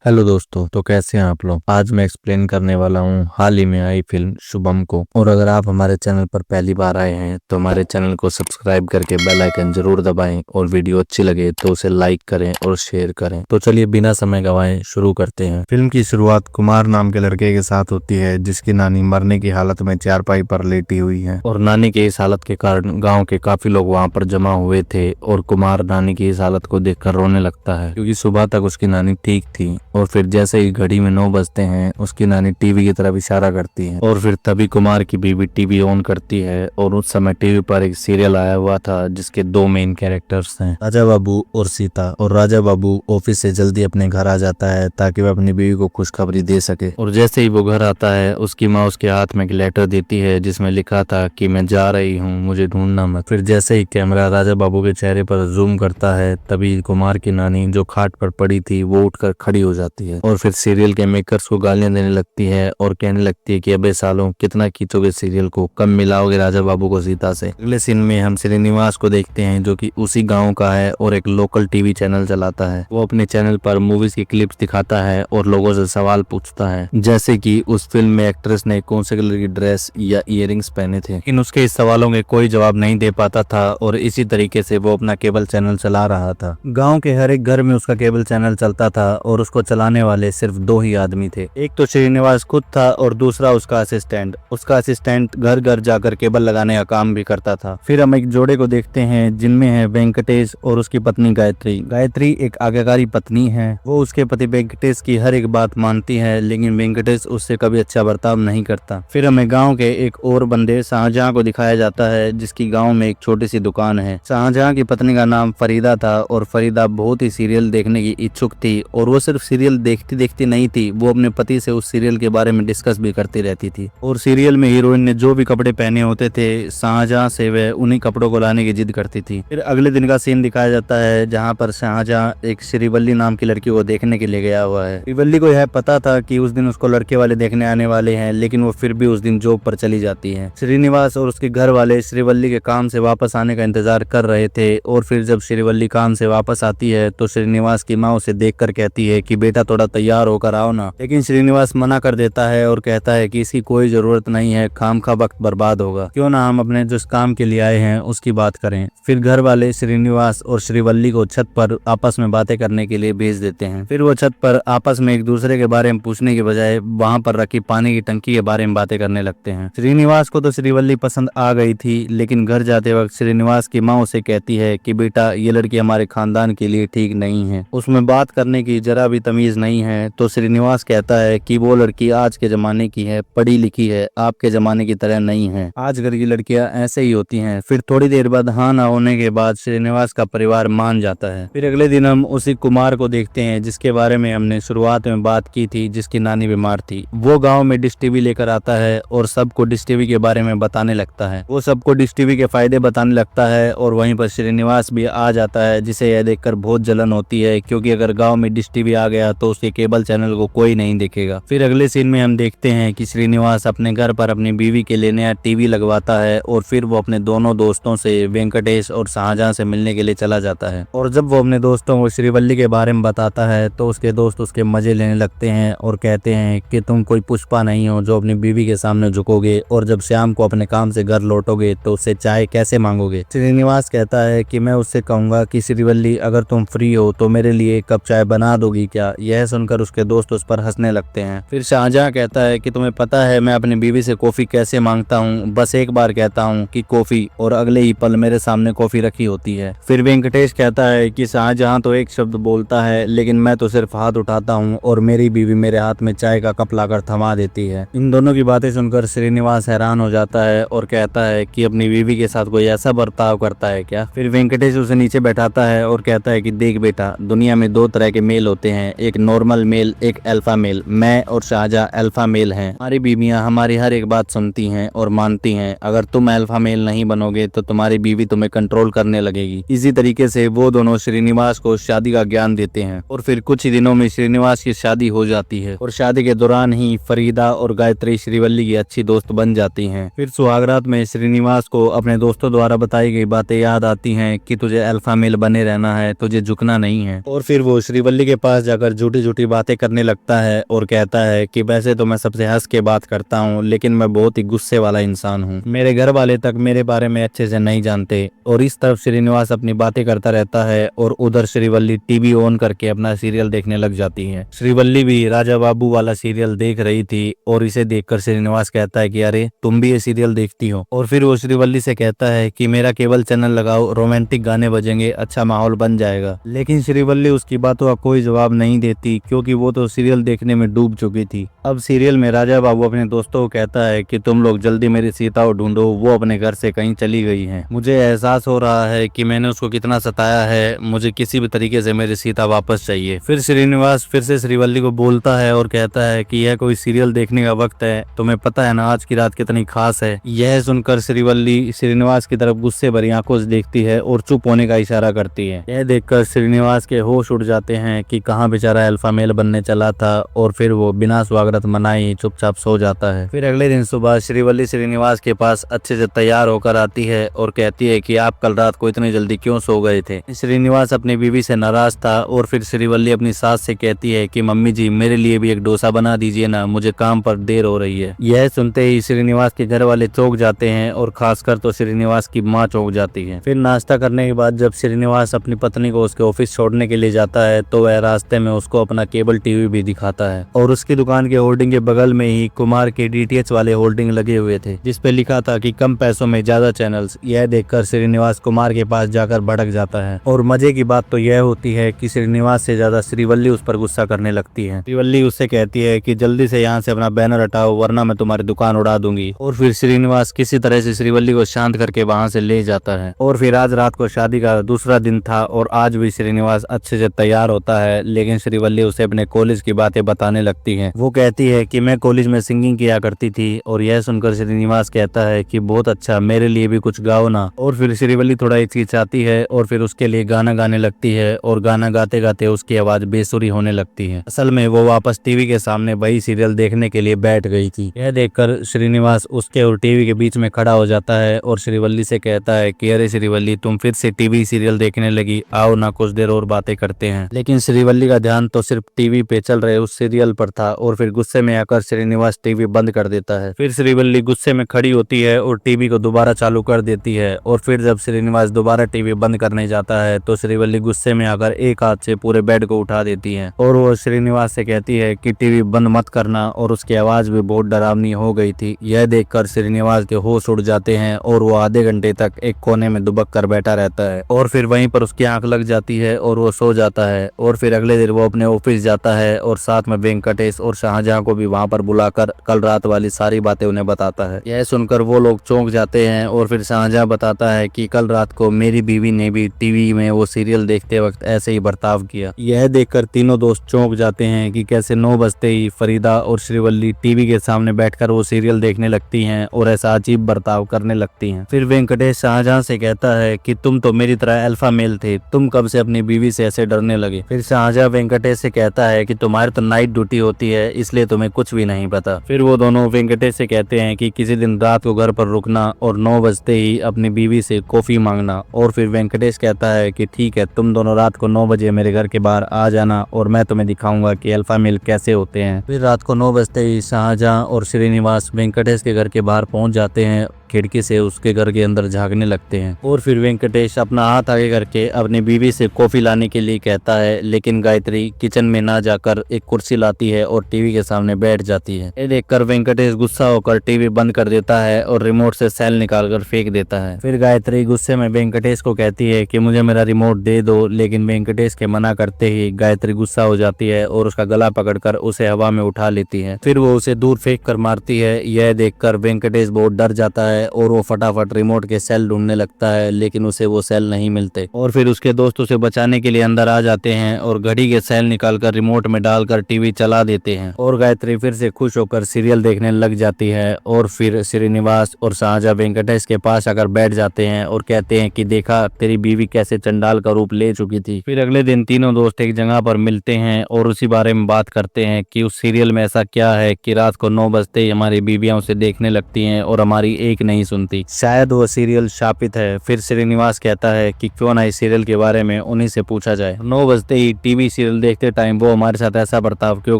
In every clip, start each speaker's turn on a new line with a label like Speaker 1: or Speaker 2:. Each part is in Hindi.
Speaker 1: हेलो दोस्तों, तो कैसे हैं आप लोग। आज मैं एक्सप्लेन करने वाला हूँ हाल ही में आई फिल्म शुभम को। और अगर आप हमारे चैनल पर पहली बार आए हैं तो हमारे चैनल को सब्सक्राइब करके बेल आइकन जरूर दबाएं और वीडियो अच्छी लगे तो उसे लाइक करें और शेयर करें। तो चलिए बिना समय गवाए शुरू करते हैं। फिल्म की शुरुआत कुमार नाम के लड़के के साथ होती है जिसकी नानी मरने की हालत में चारपाई पर लेटी हुई है और नानी की इस हालत के कारण गाँव के काफी लोग वहाँ पर जमा हुए थे और कुमार नानी की इस हालत को देखकर रोने लगता है क्योंकि सुबह तक उसकी नानी ठीक थी। और फिर जैसे ही घड़ी में 9 बजते हैं उसकी नानी टीवी की तरफ इशारा करती है और फिर तभी कुमार की बीवी टीवी ऑन करती है और उस समय टीवी पर एक सीरियल आया हुआ था जिसके 2 मेन कैरेक्टर्स हैं, राजा बाबू और सीता। और राजा बाबू ऑफिस से जल्दी अपने घर आ जाता है ताकि वह अपनी बीवी को खुशखबरी दे सके। और जैसे ही वो घर आता है उसकी माँ उसके हाथ में एक लेटर देती है जिसमें लिखा था कि मैं जा रही हूँ, मुझे ढूंढना मत। फिर जैसे ही कैमरा राजा बाबू के चेहरे पर जूम करता है तभी कुमार की नानी जो खाट पर पड़ी थी वो उठकर खड़ी हो जाती है और फिर सीरियल के मेकर्स को गालियां देने लगती है और कहने लगती है कि अबे सालों कितना खींचोगे सीरियल को, कम मिलाओगे राजा बाबू को सीता से। अगले सीन में हम श्रीनिवास को देखते हैं जो कि उसी गांव का है और एक लोकल टीवी चैनल चलाता है। वो अपने चैनल पर मूवीज की क्लिप्स दिखाता है और लोगों से सवाल पूछता है जैसे कि उस फिल्म में एक्ट्रेस ने कौन से कलर की ड्रेस या इयररिंग्स पहने थे। लेकिन उसके इस सवालों के कोई जवाब नहीं दे पाता था और इसी तरीके से वो अपना केबल चैनल चला रहा था। गाँव के हर एक घर में उसका केबल चैनल चलता था और उसको चलाने वाले सिर्फ 2 ही आदमी थे, एक तो श्रीनिवास खुद था और दूसरा उसका असिस्टेंट। उसका असिस्टेंट घर घर जाकर केबल लगाने का काम भी करता था। फिर हम एक जोड़े को देखते हैं जिनमें है वेंकटेश और उसकी पत्नी गायत्री। गायत्री एक आज्ञाकारी पत्नी है, वो उसके पति वेंकटेश की हर एक बात मानती है लेकिन वेंकटेश उससे कभी अच्छा बर्ताव नहीं करता। फिर हमें गाँव के एक और बंदे शाहजहां को दिखाया जाता है जिसकी गाँव में एक छोटी सी दुकान है। शाहजहां की पत्नी का नाम फरीदा था और फरीदा बहुत ही सीरियल देखने की इच्छुक थी और वो सिर्फ सीरियल देखती देखती नहीं थी, वो अपने पति से उस सीरियल के बारे में डिस्कस भी करती रहती थी। और सीरियल में हीरोइन ने जो भी कपड़े पहने होते थे शाहजहां से वह उन्हीं कपड़ों को लाने की जिद करती थी। फिर अगले दिन का सीन दिखाया जाता है जहां पर शाहजहां एक श्रीवल्ली नाम की लड़की को देखने के लिए गया हुआ है। श्रीवल्ली को यह पता था कि उस दिन उसको लड़के वाले देखने आने वाले हैं लेकिन वो फिर भी उस दिन जॉब पर चली जाती है। श्रीनिवास और उसके घर वाले श्रीवल्ली के काम से वापस आने का इंतजार कर रहे थे और फिर जब श्रीवल्ली काम से वापस आती है तो श्रीनिवास की माँ उसे देखकर कहती है कि बेटा थोड़ा तैयार होकर आओ ना। लेकिन श्रीनिवास मना कर देता है और कहता है कि इसकी कोई जरूरत नहीं है, खामखा वक्त बर्बाद होगा, क्यों ना हम अपने जिस काम के लिए आए हैं उसकी बात करें। फिर घर वाले श्रीनिवास और श्रीवल्ली को छत पर आपस में बातें करने के लिए भेज देते हैं। फिर वो छत पर आपस में एक दूसरे के बारे में पूछने के बजाय वहां पर रखी पानी की टंकी के बारे में बातें करने लगते हैं। श्रीनिवास को तो श्रीवल्ली पसंद आ गई थी लेकिन घर जाते वक्त श्रीनिवास की माँ उसे कहती है कि बेटा ये लड़की हमारे खानदान के लिए ठीक नहीं है, उसमें बात करने की जरा भी तमीज नहीं है। तो श्रीनिवास कहता है कि वो लड़की आज के जमाने की है, पढ़ी लिखी है, आपके जमाने की तरह नहीं है, आजकल की लड़कियां ऐसे ही होती हैं। फिर थोड़ी देर बाद हाँ ना होने के बाद श्रीनिवास का परिवार मान जाता है। फिर अगले दिन हम उसी कुमार को देखते हैं जिसके बारे में हमने शुरुआत में बात की थी, जिसकी नानी बीमार थी। वो गाँव में डिश टीवी लेकर आता है और सबको डिश टीवी के बारे में बताने लगता है। वो सबको डिश टीवी के फायदे बताने लगता है और वहीं पर श्रीनिवास भी आ जाता है जिसे यह देखकर बहुत जलन होती है क्योंकि अगर गाँव में डिश टीवी आ गया तो उसके केबल चैनल को कोई नहीं देखेगा। फिर अगले सीन में हम देखते हैं कि श्रीनिवास अपने घर पर अपनी बीवी के लिए नया टीवी लगवाता है और फिर वो अपने दोनों दोस्तों से वेंकटेश और शाहजहां से मिलने के लिए चला जाता है। और जब वो अपने दोस्तों को श्रीवल्ली के बारे में बताता है तो उसके दोस्त उसके मजे लेने लगते हैं और कहते हैं कि तुम कोई पुष्पा नहीं हो जो अपनी बीवी के सामने झुकोगे और जब शाम को अपने काम से घर लौटोगे तो उससे चाय कैसे मांगोगे। श्रीनिवास कहता है कि मैं उससे कहूंगा कि श्रीवल्ली अगर तुम फ्री हो तो मेरे लिए एक कप चाय बना दोगी क्या। यह सुनकर उसके दोस्त उस पर हंसने लगते हैं। फिर शाहजहां कहता है कि तुम्हें पता है मैं अपनी बीवी से कॉफी कैसे मांगता हूँ, बस एक बार कहता हूँ कि कॉफी और अगले ही पल मेरे सामने कॉफी रखी होती है। फिर वेंकटेश कहता है कि शाहजहां तो एक शब्द बोलता है लेकिन मैं तो सिर्फ हाथ उठाता हूँ और मेरी बीवी मेरे हाथ में चाय का कप लाकर थमा देती है। इन दोनों की बातें सुनकर श्रीनिवास हैरान हो जाता है और कहता है कि अपनी बीवी के साथ कोई ऐसा बर्ताव करता है क्या। फिर वेंकटेश उसे नीचे बैठाता है और कहता है कि देख बेटा, दुनिया में 2 तरह के मेल होते हैं, एक नॉर्मल मेल, एक अल्फा मेल। मैं और शाहजहां अल्फा मेल हैं। हमारी बीवियां हमारी हर एक बात सुनती हैं और मानती हैं। अगर तुम अल्फा मेल नहीं बनोगे तो तुम्हारी बीवी तुम्हें कंट्रोल करने लगेगी। इसी तरीके से वो दोनों श्रीनिवास को शादी का ज्ञान देते हैं और फिर कुछ ही दिनों में श्रीनिवास की शादी हो जाती है और शादी के दौरान ही फरीदा और गायत्री श्रीवल्ली की अच्छी दोस्त बन जाती हैं। फिर सुहागरात में श्रीनिवास को अपने दोस्तों द्वारा बताई गई बातें याद आती हैं कि तुझे अल्फा मेल बने रहना है, तुझे झुकना नहीं है। और फिर वो श्रीवल्ली के पास जाकर देखकर झूठी झूठी बातें करने लगता है और कहता है कि वैसे तो मैं सबसे हंस के बात करता हूँ, लेकिन मैं बहुत ही गुस्से वाला इंसान हूँ। मेरे घर वाले तक मेरे बारे में अच्छे से नहीं जानते। और इस तरफ श्रीनिवास अपनी बातें करता रहता है और उधर श्रीवल्ली टीवी ऑन करके अपना सीरियल देखने लग जाती है। श्रीवल्ली भी राजा बाबू वाला सीरियल देख रही थी और इसे देखकर श्रीनिवास कहता है कि अरे तुम भी ये सीरियल देखती हो। और फिर वो श्रीवल्ली से कहता है कि मेरा केबल चैनल लगाओ, रोमांटिक गाने बजेंगे, अच्छा माहौल बन जाएगा। लेकिन श्रीवल्ली उसकी बातों का कोई जवाब नहीं देती, क्योंकि वो तो सीरियल देखने में डूब चुकी थी। अब सीरियल में राजा बाबू अपने दोस्तों को कहता है कि तुम लोग जल्दी मेरी सीता को ढूंढो, वो अपने घर से कहीं चली गई है। मुझे एहसास हो रहा है कि मैंने उसको कितना सताया है, मुझे किसी भी तरीके से मेरी सीता वापस चाहिए। फिर श्रीनिवास फिर से श्रीवल्ली को बोलता है और कहता है कि यह कोई सीरियल देखने का वक्त है, तुम्हें पता है ना आज की रात कितनी खास है। यह सुनकर श्रीवल्ली श्रीनिवास की तरफ गुस्से भरी आंखों से देखती है और चुप होने का इशारा करती है। यह देखकर श्रीनिवास के होश उड़ जाते हैं कि कहाँ बेचारा अल्फा मेल बनने चला था, और फिर वो बिना स्वागत मनाए चुपचाप सो जाता है। फिर अगले दिन सुबह श्रीवल्ली श्रीनिवास के पास अच्छे से तैयार होकर आती है और कहती है कि आप कल रात को इतनी जल्दी क्यों सो गए थे। श्रीनिवास अपनी बीवी से नाराज था और फिर श्रीवल्ली अपनी सास से कहती है कि मम्मी जी मेरे लिए भी एक डोसा बना दीजिए ना, मुझे काम पर देर हो रही है। यह सुनते ही श्रीनिवास के घर वाले चौंक जाते हैं और खासकर तो श्रीनिवास की माँ चौंक जाती है। फिर नाश्ता करने के बाद जब श्रीनिवास अपनी पत्नी को उसके ऑफिस छोड़ने के लिए जाता है तो वह रास्ते में उसको अपना केबल टीवी भी दिखाता है, और उसकी दुकान के होर्डिंग के बगल में ही कुमार के डीटीएच वाले होर्डिंग लगे हुए थे जिसपे लिखा था कि कम पैसों में ज्यादा चैनल्स। यह देखकर श्रीनिवास कुमार के पास जाकर भड़क जाता है, और मजे की बात तो यह होती है कि श्रीनिवास से ज्यादा श्रीवल्ली उस पर गुस्सा करने लगती है। श्रीवल्ली उससे कहती है कि जल्दी से यहाँ से अपना बैनर हटाओ वरना मैं तुम्हारी दुकान उड़ा दूंगी। और फिर श्रीनिवास किसी तरह से श्रीवल्ली को शांत करके वहाँ से ले जाता है। और फिर आज रात को शादी का दूसरा दिन था और आज भी श्रीनिवास अच्छे से तैयार होता है, लेकिन श्रीवल्ली उसे अपने कॉलेज की बातें बताने लगती है। वो कहती है कि मैं कॉलेज में सिंगिंग किया करती थी, और यह सुनकर श्रीनिवास कहता है कि बहुत अच्छा, मेरे लिए भी कुछ गाओ ना। और फिर श्रीवल्ली थोड़ा हिचकिचाती है और फिर उसके लिए गाना गाने लगती है, और गाना गाते गाते उसकी आवाज बेसुरी होने लगती है। असल में वो वापस टीवी के सामने वही सीरियल देखने के लिए बैठ गई थी। यह देखकर श्रीनिवास उसके और टीवी के बीच में खड़ा हो जाता है और श्रीवल्ली से कहता है कि अरे श्रीवल्ली तुम फिर से टीवी सीरियल देखने लगी, आओ ना कुछ देर और बातें करते हैं। लेकिन श्रीवल्ली का ध्यान तो सिर्फ टीवी पे चल रहे उस सीरियल पर था, और फिर गुस्से में आकर श्रीनिवास टीवी बंद कर देता है। फिर श्रीवल्ली गुस्से में खड़ी होती है और टीवी को दोबारा चालू कर देती है, और फिर जब श्रीनिवास दोबारा टीवी बंद करने जाता है तो श्रीवल्ली गुस्से में आकर एक हाथ से पूरे बेड को उठा देती है, और वो श्रीनिवास से कहती है कि टीवी बंद मत करना, और उसकी आवाज भी बहुत डरावनी हो गई थी। यह देखकर श्रीनिवास के होश उड़ जाते हैं और वो आधे घंटे तक एक कोने में दुबक कर बैठा रहता है, और फिर वहीं पर उसकी आंख लग जाती है और वो सो जाता है। और फिर अगले दिन वो अपने ऑफिस जाता है और साथ में वेंकटेश और शाहजहां को भी वहां पर बुलाकर कल रात वाली सारी बातें उन्हें बताता है। यह सुनकर वो लोग चौंक जाते हैं, और फिर शाहजहां बताता है कि कल रात को मेरी बीवी ने भी टीवी में वो सीरियल देखते वक्त ऐसे ही बर्ताव किया। यह देखकर तीनों दोस्त चौंक जाते हैं कि कैसे 9 बजते ही फरीदा और श्रीवल्ली टीवी के सामने बैठकर वो सीरियल देखने लगती हैं और ऐसा अजीब बर्ताव करने लगती हैं। फिर वेंकटेश शाहजहां से कहता है कि तुम तो मेरी तरह अल्फा मेल थे, तुम कब से अपनी बीवी से ऐसे डरने लगे। फिर शाहजहां वेंकटेश से कहता है कि तुम्हारी तो नाइट ड्यूटी होती है इसलिए तुम्हें कुछ भी नहीं पता। फिर वो दोनों वेंकटेश से कहते हैं कि किसी दिन रात को घर पर रुकना और 9 बजते ही अपनी बीवी से कॉफी मांगना। और फिर वेंकटेश कहता है कि ठीक है, तुम दोनों रात को 9 बजे मेरे घर के बाहर आ जाना और मैं तुम्हें दिखाऊंगा कि अल्फा मेल कैसे होते हैं। फिर रात को 9 बजते ही शाहजहां और श्रीनिवास वेंकटेश के घर के बाहर पहुंच जाते हैं, खिड़की से उसके घर के अंदर झांकने लगते हैं। और फिर वेंकटेश अपना हाथ आगे करके अपनी बीवी से कॉफी लाने के लिए कहता है, लेकिन गायत्री किचन में ना जाकर एक कुर्सी लाती है और टीवी के सामने बैठ जाती है। ये देखकर वेंकटेश गुस्सा होकर टीवी बंद कर देता है और रिमोट से सेल निकालकर फेंक देता है। फिर गायत्री गुस्से में वेंकटेश को कहती है कि मुझे मेरा रिमोट दे दो, लेकिन वेंकटेश के मना करते ही गायत्री गुस्सा हो जाती है और उसका गला पकड़कर उसे हवा में उठा लेती है। फिर वो उसे दूर फेंक कर मारती है। यह देखकर वेंकटेश बहुत डर जाता है और वो फटाफट रिमोट के सेल ढूंढने लगता है, लेकिन उसे वो सेल नहीं मिलते। और फिर उसके दोस्त उसे बचाने के लिए अंदर आ जाते हैं और घड़ी के सेल निकालकर रिमोट में डालकर टीवी चला देते हैं। और गायत्री फिर से खुश होकर सीरियल देखने लग जाती है। और फिर श्रीनिवास और शाहजहां वेंकटेश के पास आकर बैठ जाते हैं और कहते हैं कि देखा तेरी बीवी कैसे चंडाल का रूप ले चुकी थी। फिर अगले दिन तीनों दोस्त एक जगह पर मिलते हैं और उसी बारे में बात करते हैं कि उस सीरियल में ऐसा क्या है कि रात को 9 बजते ही हमारी बीवियां उसे देखने लगती हैं और हमारी एक नहीं सुनती। शायद वो सीरियल शापित है। फिर श्रीनिवास कहता है कि क्यों ना इस सीरियल के बारे में उन्हीं से पूछा जाए। 9 बजते ही टीवी सीरियल देखते टाइम वो हमारे साथ ऐसा बर्ताव क्यों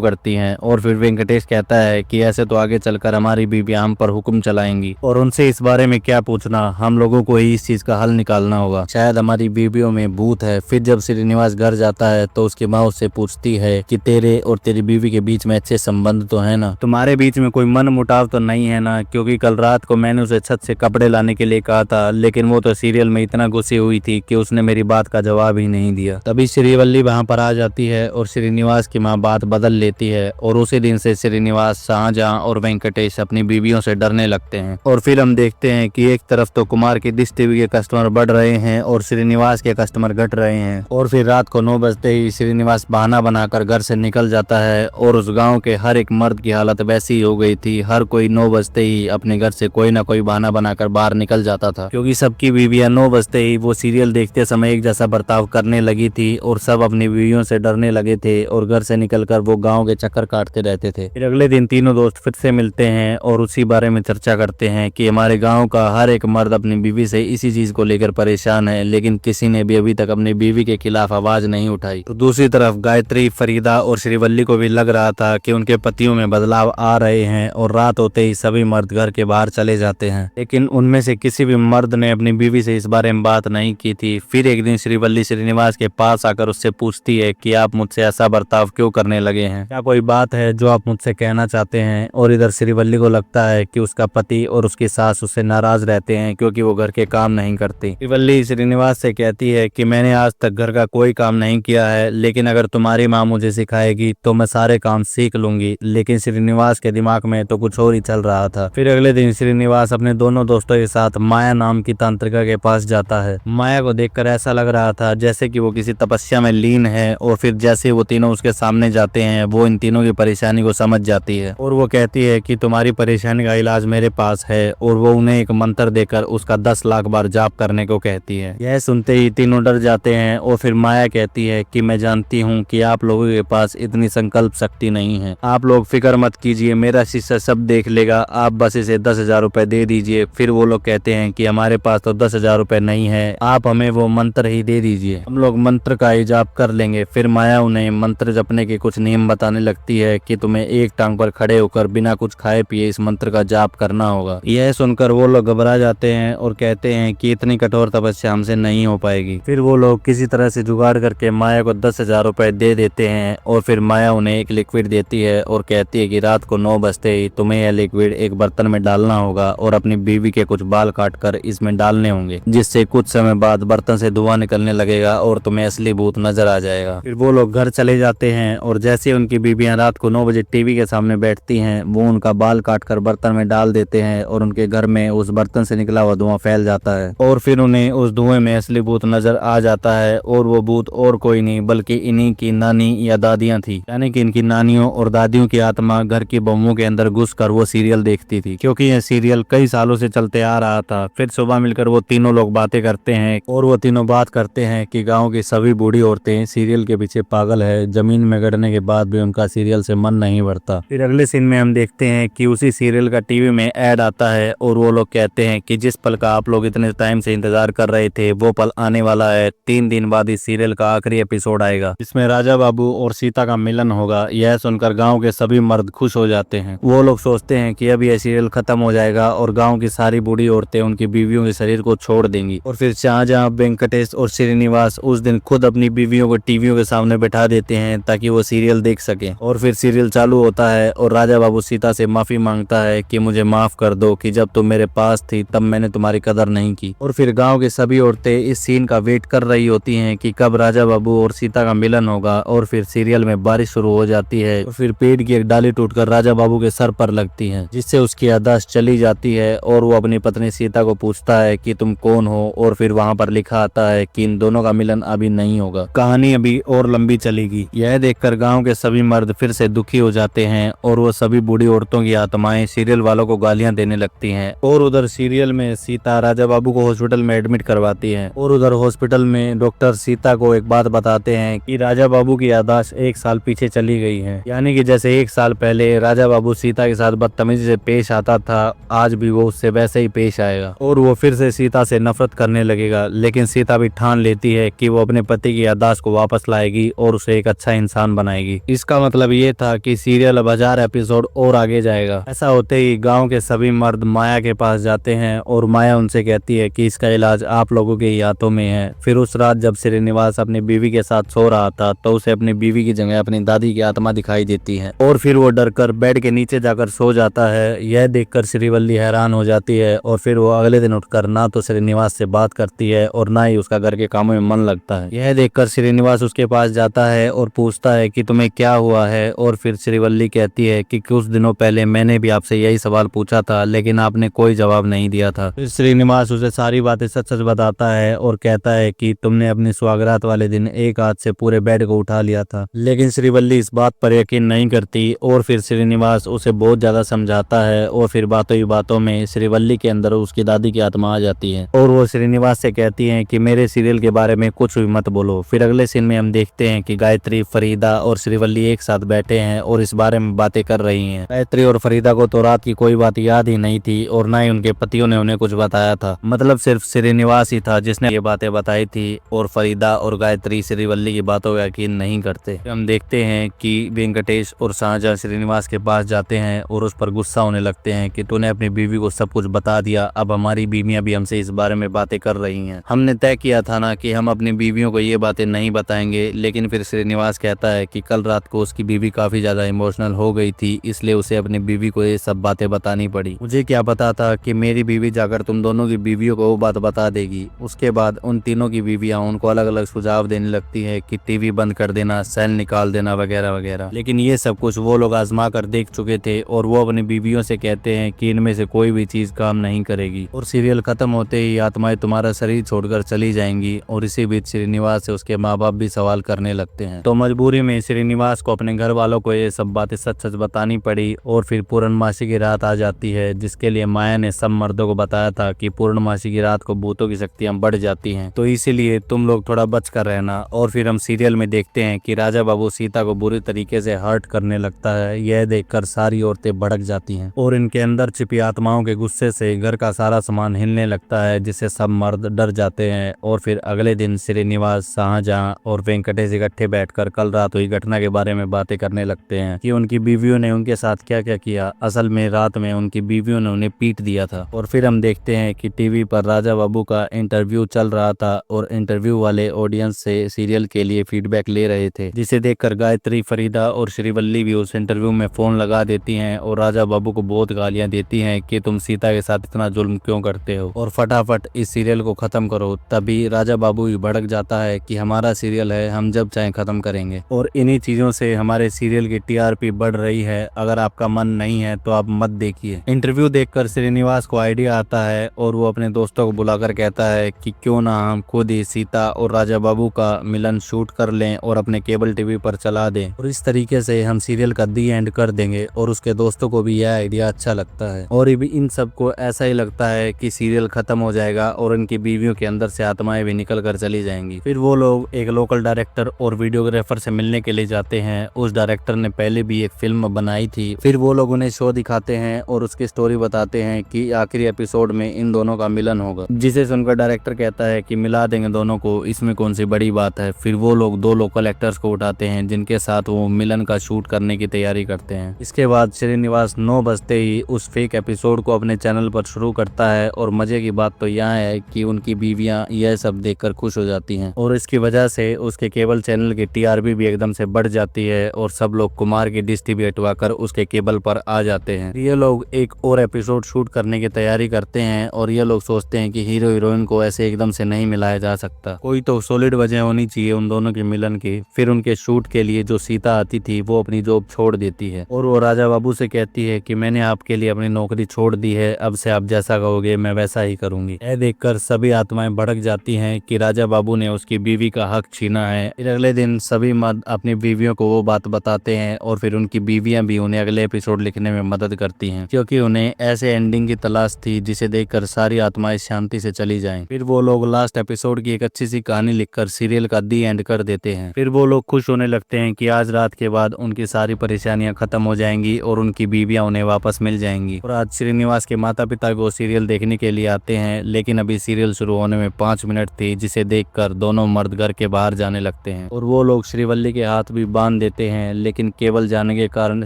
Speaker 1: करती हैं। और फिर वेंकटेश कहता है कि ऐसे तो आगे चलकर हमारी बीवी हम पर हुक्म चलाएंगी और उनसे इस बारे में क्या पूछना, हम लोगों को ही इस चीज का हल निकालना होगा। शायद हमारी बीवियों में भूत है। फिर जब श्रीनिवास घर जाता है तो उसकी माँ उससे पूछती है कि तेरे और तेरी बीवी के बीच में अच्छे संबंध तो है ना, तुम्हारे बीच में कोई मन मुटाव तो नहीं है ना, क्योंकि कल रात को मैंने उसे छत से कपड़े लाने के लिए कहा था, लेकिन वो तो सीरियल में इतना गुस्से हुई थी कि उसने मेरी बात का जवाब ही नहीं दिया। तभी श्रीवल्ली वहां पर आ जाती है और श्रीनिवास की माँ बात बदल लेती है और उसी दिन से श्रीनिवास, शाहजहां और वेंकटेश अपनी बीवियों से डरने लगते हैं। और फिर हम देखते हैं कि एक तरफ तो कुमार की डिश टीवी के कस्टमर बढ़ रहे हैं और श्रीनिवास के कस्टमर घट रहे हैं। और फिर रात को 9 बजते ही श्रीनिवास बहाना बनाकर घर से निकल जाता है और उस गांव के हर एक मर्द की हालत वैसी ही हो गई थी। हर कोई 9 बजते ही अपने घर से कोई ना कोई बहाना बनाकर बाहर निकल जाता था, क्योंकि सबकी बीवियां 9 बजते ही वो सीरियल देखते समय एक जैसा बर्ताव करने लगी थी और सब अपनी बीवियों से डरने लगे थे और घर से निकलकर वो गाँव के चक्कर काटते रहते थे। फिर अगले दिन तीनों दोस्त फिर से मिलते हैं और उसी बारे में चर्चा करते हैं कि हमारे गांव का हर एक मर्द अपनी बीवी से इसी चीज को लेकर परेशान है, लेकिन किसी ने भी अभी तक अपनी बीवी के खिलाफ आवाज नहीं उठाई। तो दूसरी तरफ गायत्री, फरीदा और श्रीवल्ली को भी लग रहा था कि उनके पतियों में बदलाव आ रहे हैं और रात होते ही सभी मर्द घर के बाहर चले जाते हैं, लेकिन उनमें से किसी भी मर्द ने अपनी बीवी से इस बारे में बात नहीं की थी। फिर एक दिन श्रीवल्ली श्रीनिवास के पास आकर उससे पूछती है कि आप मुझसे ऐसा बर्ताव क्यों करने लगे हैं, क्या कोई बात है जो आप मुझसे कहना चाहते हैं। और इधर श्रीवल्ली को लगता है कि उसका पति और उसकी सास उससे नाराज रहते हैं क्योंकि वो घर के काम नहीं करती। श्रीवल्ली श्रीनिवास से कहती है कि मैंने आज तक घर का कोई काम नहीं किया है, लेकिन अगर तुम्हारी माँ मुझे सिखाएगी तो मैं सारे काम सीख लूंगी। लेकिन श्रीनिवास के दिमाग में तो कुछ और ही चल रहा था। फिर अगले दिन श्रीनिवास अपने दोनों दोस्तों के साथ माया नाम की तांत्रिका के पास जाता है। माया को देखकर ऐसा लग रहा था जैसे कि वो किसी तपस्या में लीन है और फिर जैसे वो तीनों उसके सामने जाते हैं वो इन तीनों की परेशानी को समझ जाती है और वो कहती है कि तुम्हारी परेशानी का इलाज मेरे पास है और वो उन्हें एक मंत्र देकर उसका 10 लाख बार जाप करने को कहती है। यह सुनते ही तीनों डर जाते हैं और फिर माया कहती है कि मैं जानती हूँ कि आप लोगों के पास इतनी संकल्प शक्ति नहीं है, आप लोग फिक्र मत कीजिए, मेरा शिष्य सब देख लेगा, आप बस इसे 10,000 रुपए दे दीजिए। फिर वो लोग कहते हैं कि हमारे पास तो 10,000 रुपए नहीं है, आप हमें वो मंत्र ही दे दीजिए, हम लोग मंत्र का ही जाप कर लेंगे। फिर माया उन्हें मंत्र जपने के कुछ नियम बताने लगती है कि तुम्हें एक टांग पर खड़े होकर बिना कुछ खाए पिए इस मंत्र का जाप करना होगा। यह सुनकर वो लोग घबरा जाते हैं और कहते हैं कि इतनी कठोर तपस्या हमसे नहीं हो पाएगी। फिर वो लोग किसी तरह से जुगाड़ करके माया को 10,000 रुपए दे देते हैं और फिर माया उन्हें एक लिक्विड देती है और कहती है कि रात को 9 बजते ही तुम्हें यह लिक्विड एक बर्तन में डालना होगा और अपनी बीवी के कुछ बाल काट कर इसमें डालने होंगे, जिससे कुछ समय बाद बर्तन से धुआं निकलने लगेगा और तुम्हें असली भूत नजर आ जाएगा। फिर वो लोग घर चले जाते हैं और जैसे उनकी बीवियां रात को 9 बजे टीवी के सामने बैठती हैं वो उनका बाल काट कर बर्तन में डाल देते हैं और उनके घर में उस बर्तन से निकला हुआ धुआं फैल जाता है और फिर उन्हें उस धुएं में असली भूत नजर आ जाता है और वो भूत और कोई नहीं बल्कि इन्हीं की नानी या दादियां थी, यानी कि इनकी नानियों और दादियों की आत्मा घर की बहुओं के अंदर घुसकर वो सीरियल देखती थी, क्योंकि यह सीरियल कई सालों से चलते आ रहा था। फिर सुबह मिलकर वो तीनों लोग बातें करते हैं और वो तीनों बात करते हैं कि गाँव की सभी बूढ़ी औरतें सीरियल के पीछे पागल है, जमीन में गड़ने के बाद भी उनका सीरियल से मन नहीं भरता। फिर अगले सीन में हम देखते हैं कि उसी सीरियल का टीवी में ऐड आता है और वो लोग कहते हैं कि जिस पल का आप लोग इतने टाइम से इंतजार कर रहे थे वो पल आने वाला है। 3 दिन बाद इस सीरियल का आखिरी एपिसोड आएगा जिसमें राजा बाबू और सीता का मिलन होगा। यह सुनकर गांव के सभी मर्द खुश हो जाते हैं। वो लोग सोचते हैं कि अब यह सीरियल खत्म हो जाएगा और गांव की सारी बूढ़ी औरतें उनकी बीवियों के शरीर को छोड़ देंगी। और फिर शाहजहां, वेंकटेश और श्रीनिवास उस दिन खुद अपनी बीवियों को टीवियों के सामने बैठा देते हैं ताकि वो सीरियल देख सके। और फिर सीरियल चालू होता है और राजा बाबू सीता से माफी मांगता है कि मुझे माफ कर दो कि जब तुम मेरे पास थी तब मैंने तुम्हारी कदर नहीं की। और फिर गांव के सभी औरतें इस सीन का वेट कर रही होती हैं कि कब राजा बाबू और सीता का मिलन होगा। और फिर सीरियल में बारिश शुरू हो जाती है और फिर पेड़ की एक डाली टूटकर राजा बाबू के सर पर लगती है, जिससे उसकी याददाश्त चली जाती है और वो अपनी पत्नी सीता को पूछता है कि तुम कौन हो। और फिर वहाँ पर लिखा आता है कि इन दोनों का मिलन अभी नहीं होगा, कहानी अभी और लंबी चलेगी। यह देखकर गाँव के सभी मर्द फिर से दुखी हो जाते हैं और वो सभी बूढ़ी औरतों की आत्माएं सीरियल वालों को गालियां देने लगती हैं। और उधर सीरियल में सीता राजा बाबू को हॉस्पिटल में एडमिट करवाती है और उधर हॉस्पिटल में डॉक्टर सीता को एक बात बताते हैं कि राजा बाबू की याददाश्त 1 साल पीछे चली गई है, यानी कि जैसे 1 साल पहले राजा बाबू सीता के साथ बदतमीजी से पेश आता था आज भी वो उससे वैसे ही पेश आएगा और वो फिर से सीता से नफरत करने लगेगा। लेकिन सीता भी ठान लेती है कि वो अपने पति की याददाश्त को वापस लाएगी और उसे एक अच्छा इंसान बनाएगी। इसका मतलब ये था कि सीरियल अब 1000 एपिसोड और आगे जाएगा। ऐसा होते ही गाँव के सभी मर्द माया के पास जाते हैं और माया उनसे कहती है कि इसका इलाज आप लोगों के ही हाथों में है। फिर उस रात जब श्रीनिवास अपनी बीवी के साथ सो रहा था तो उसे अपनी बीवी की जगह अपनी दादी की आत्मा दिखाई देती है और फिर वो डरकर बेड के नीचे जाकर सो जाता है। यह देखकर श्रीवल्ली हैरान हो जाती है और फिर वो अगले दिन उठकर ना तो श्रीनिवास से बात करती है और ना ही उसका घर के कामों में मन लगता है। यह देखकर श्रीनिवास उसके पास जाता है और पूछता है कि तुम्हें क्या हुआ है और फिर श्रीवल्ली कहती है कि कुछ दिनों पहले मैंने भी आपसे यही सवाल पूछा था लेकिन आपने कोई जवाब नहीं दिया था। फिर श्रीनिवास उसे सारी बातें सच सच बताता है और कहता है कि तुमने अपनी सुहागरात वाले दिन एक हाथ से पूरे बेड को उठा लिया था। लेकिन श्रीवल्ली इस बात पर यकीन नहीं करती और फिर श्रीनिवास उसे बहुत ज्यादा समझाता है और फिर बातों ही बातों में श्रीवल्ली के अंदर उसकी दादी की आत्मा आ जाती है और वो श्रीनिवास से कहती है कि मेरे सीरियल के बारे में कुछ भी मत बोलो। फिर अगले सीन में हम देखते हैं कि गायत्री, फरीदा और श्रीवल्ली एक साथ बैठे हैं और इस बारे में बातें कर रही हैं। गायत्री और फरीदा को तो रात की कोई बात याद ही नहीं थी और ना ही उनके पतियों ने उन्हें कुछ बताया था। मतलब सिर्फ श्रीनिवास ही था जिसने ये बातें बताई थी और फरीदा और गायत्री श्रीवल्ली की बातों का यकीन नहीं करते। हम देखते हैं कि वेंकटेश और शाहजहां श्रीनिवास के पास जाते हैं और उस पर गुस्सा होने लगते हैं कि तूने अपनी बीवी को सब कुछ बता दिया, अब हमारी बीवियां भी हमसे इस बारे में बातें कर रही हैं। हमने तय किया था ना कि हम अपनी बीवियों को ये बातें नहीं बताएंगे। लेकिन फिर श्रीनिवास कहता है कि कल रात को उसकी बीवी काफी ज्यादा इमोशनल हो गई थी, इसलिए उसे अपनी बीवी को ये सब बातें बतानी पड़ी। मुझे क्या पता था कि मेरी बीवी जाकर तुम दोनों की बीवियों को वो बात बता देगी। उसके बाद उन तीनों की बीवियां उनको अलग अलग सुझाव देने लगती है कि टीवी बंद कर देना, सेल निकाल देना वगैरह वगैरह। लेकिन ये सब कुछ वो लोग आजमा कर देख चुके थे और वो अपनी बीवियों से कहते हैं कि इनमें से कोई भी चीज काम नहीं करेगी और सीरियल खत्म होते ही आत्माएं तुम्हारा शरीर छोड़कर चली जाएंगी। और इसी बीच श्रीनिवास से उसके माँ बाप भी सवाल करने लगते हैं। तो मजबूरी में श्रीनिवास को अपने घर वालों को ये सब बातें सच सच बतानी पड़ी और फिर पूर्णमासी की रात आ जाती है, जिसके लिए माया ने सब मर्दों को बताया था कि पूर्णमासी की रात को भूतों की शक्तियां बढ़ जाती हैं, तो इसीलिए तुम लोग थोड़ा बच कर रहना। और फिर हम सीरियल में देखते हैं कि राजा बाबू सीता को बुरी तरीके से हर्ट करने लगता है। यह देखकर सारी औरतें भड़क जाती हैं और इनके अंदर छिपी आत्माओं के गुस्से से घर का सारा सामान हिलने लगता है, जिससे सब मर्द डर जाते हैं। और फिर अगले दिन श्रीनिवास, शाहजहां और वेंकटेश इकट्ठे बैठकर कल रात हुई घटना के बारे में बातें करने लगते हैं कि उनकी बीवियों ने उनके साथ क्या क्या किया। असल में रात में उनकी बीवियों ने उन्हें पीट दिया था। और फिर हम देखते हैं कि टीवी पर राजा बाबू का इंटरव्यू चल रहा था और इंटरव्यू वाले ऑडियंस से सीरियल के लिए फीडबैक ले रहे थे, जिसे देखकर गायत्री, फरीदा और श्रीवल्ली भी उस इंटरव्यू में फोन लगा देती हैं और राजा बाबू को बहुत गालियां देती हैं कि तुम सीता के साथ इतना जुल्म क्यों करते हो और फटाफट इस सीरियल को खत्म करो। तभी राजा बाबू भी भड़क जाता है कि हमारा सीरियल है, हम जब चाहे खत्म करेंगे और इन्हीं चीजों से हमारे सीरियल की टीआरपी बढ़ रही है। अगर आपका मन नहीं है तो आप मत देखिए। इंटरव्यू देखकर श्रीनिवास को आइडिया आता है और वो अपने दोस्तों को बुलाकर कहता है कि क्यों ना हम खुद ही सीता और राजा बाबू का मिलन शूट कर लें और अपने केबल टीवी पर चला दें और इस तरीके से हम सीरियल का दी एंड कर देंगे। और उसके दोस्तों को भी यह आइडिया अच्छा लगता है और इन सबको ऐसा ही लगता है कि सीरियल खत्म हो जाएगा और उनकी बीवियों के अंदर से आत्माएं भी निकल कर चली जाएंगी। फिर वो लोग एक लोकल डायरेक्टर और वीडियोग्राफर से मिलने के लिए जाते हैं। उस डायरेक्टर ने पहले भी एक फिल्म बनाई थी। फिर वो लोग उन्हें शो दिखाते हैं और उसकी स्टोरी बताते हैं कि आखिरी एपिसोड में इन दोनों का मिलन होगा, जिसे सुनकर डायरेक्टर कहता है कि मिला देंगे दोनों को, इसमें कौन सी बड़ी बात है। फिर वो लोग 2 लोकल एक्टर्स को उठाते हैं जिनके साथ वो मिलन का शूट करने की तैयारी करते हैं। इसके बाद श्रीनिवास 9 बजते ही उस फेक एपिसोड को अपने चैनल पर शुरू करता है और मजे की बात तो यहाँ है कि उनकी बीवियां यह सब देखकर खुश हो जाती हैं और इसकी वजह से उसके केबल चैनल की टीआरपी भी एकदम से बढ़ जाती है और सब लोग कुमार की डिश टीवी हटवाकर उसके केबल पर आ जाते हैं। ये लोग एक और एपिसोड शूट करने की तैयारी करते हैं और ये लोग सोचते हैं कि हीरो हीरोइन को ऐसे एकदम से नहीं मिलाया जा सकता, कोई तो सॉलिड वजह होनी चाहिए उन दोनों के मिलन की। फिर उनके शूट के लिए जो सीता आती थी वो अपनी जॉब छोड़ देती है और वो राजा बाबू से कहती है कि मैंने आपके लिए अपनी नौकरी छोड़ दी है, अब से आप जैसा कहोगे मैं वैसा ही करूंगी। यह देखकर सभी आत्माएं भड़क जाती हैं कि राजा बाबू ने उसकी बीवी का हक छीना है। फिर अगले दिन सभी मर्द अपनी बीवियों को वो बात बताते हैं और फिर उनकी बीवियां भी उन्हें अगले एपिसोड लिखने में मदद करती हैं, क्योंकि उन्हें ऐसे एंडिंग की तलाश थी जिसे देखकर सारी आत्माएं शांति से चली जाएं। फिर वो लोग लास्ट एपिसोड की एक अच्छी सी कहानी लिखकर सीरियल का दी एंड कर देते हैं। फिर वो लोग खुश होने लगते हैं कि आज रात के बाद उनकी सारी परेशानियां खत्म हो जाएंगी और उनकी बीवियां उन्हें वापस मिल जाएंगी। और आज श्रीनिवास श्रीनिवास के माता पिता भी वो सीरियल देखने के लिए आते हैं, लेकिन अभी सीरियल शुरू होने में 5 मिनट थी, जिसे देखकर दोनों मर्द घर के बाहर जाने लगते हैं और वो लोग श्रीवल्ली के हाथ भी बांध देते हैं। लेकिन केवल जाने के कारण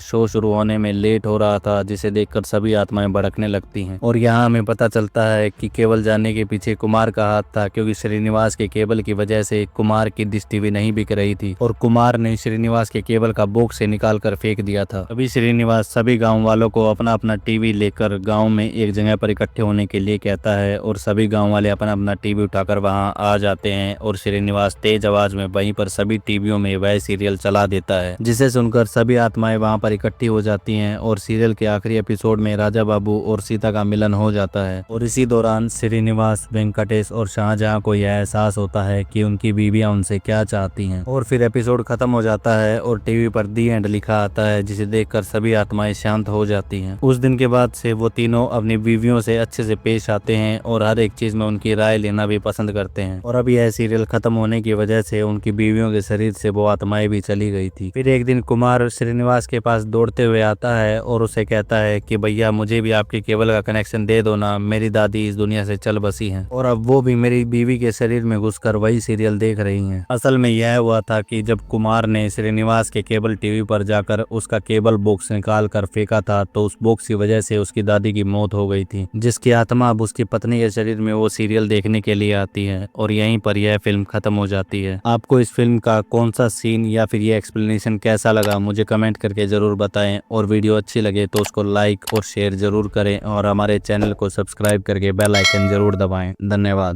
Speaker 1: शो शुरू होने में लेट हो रहा था, जिसे देखकर सभी आत्माएं भड़कने लगती हैं। और यहाँ हमें पता चलता है कि केवल जाने के पीछे कुमार का हाथ था, क्योंकि श्रीनिवास के केबल की वजह से कुमार की डिश टीवी नहीं बिक रही थी और कुमार ने श्रीनिवास के केबल का बॉक्स से निकाल कर फेंक दिया था। अभी श्रीनिवास सभी गाँव वालों को अपना अपना टीवी लेकर गाँव में एक जगह पर इकट्ठे होने के लिए कहता है और सभी गाँव वाले अपना अपना टीवी उठाकर वहाँ आ जाते हैं और श्रीनिवास तेज आवाज में वहीं पर सभी टीवियों में वह सीरियल चला देता है, जिसे सुनकर सभी आत्माएं वहां पर इकट्ठी हो जाती हैं और सीरियल के आखिरी एपिसोड में राजा बाबू और सीता का मिलन हो जाता है। और इसी दौरान श्रीनिवास, वेंकटेश और शाहजहां को यह एहसास होता है कि उनकी बीवियां उनसे क्या चाहती हैं। और फिर एपिसोड खत्म हो जाता है और टीवी पर दी एंड लिखा आता है, जिसे देखकर सभी आत्माएं शांत हो जाती हैं। उस दिन के बाद से वो तीनों अपनी बीवियों से अच्छे से पेश आते हैं और हर एक चीज में उनकी राय लेना भी पसंद करते हैं। और अब यह सीरियल खत्म होने की वजह से उनकी बीवियों के शरीर से वो आत्माएं भी चली गई थी। फिर एक दिन कुमार श्रीनिवास के पास दौड़ते हुए आता है और उसे कहता है कि भैया मुझे भी आपके केबल का कनेक्शन दे दो ना, मेरी दादी इस दुनिया से चल बसी हैं और अब वो भी मेरी बीवी के शरीर में घुसकर वही सीरियल देख रही हैं। असल में यह हुआ था कि जब कुमार ने श्रीनिवास के केबल टीवी पर जाकर उसका केबल बॉक्स निकाल कर फेंका था, तो उस बॉक्स की वजह से उसकी दादी की मौत हो गई थी, जिसकी आत्मा अब उसकी पत्नी के शरीर में वो सीरियल देखने के लिए आती है। और यहीं पर यह फिल्म खत्म हो जाती है। आपको इस फिल्म का कौन सा सीन या फिर ये एक्सप्लेनेशन कैसा लगा मुझे कमेंट करके जरूर बताएं, और वीडियो अच्छी लगे तो उसको लाइक और शेयर जरूर करें और हमारे चैनल को सब्सक्राइब करके बेल आइकन जरूर दबाएं। धन्यवाद।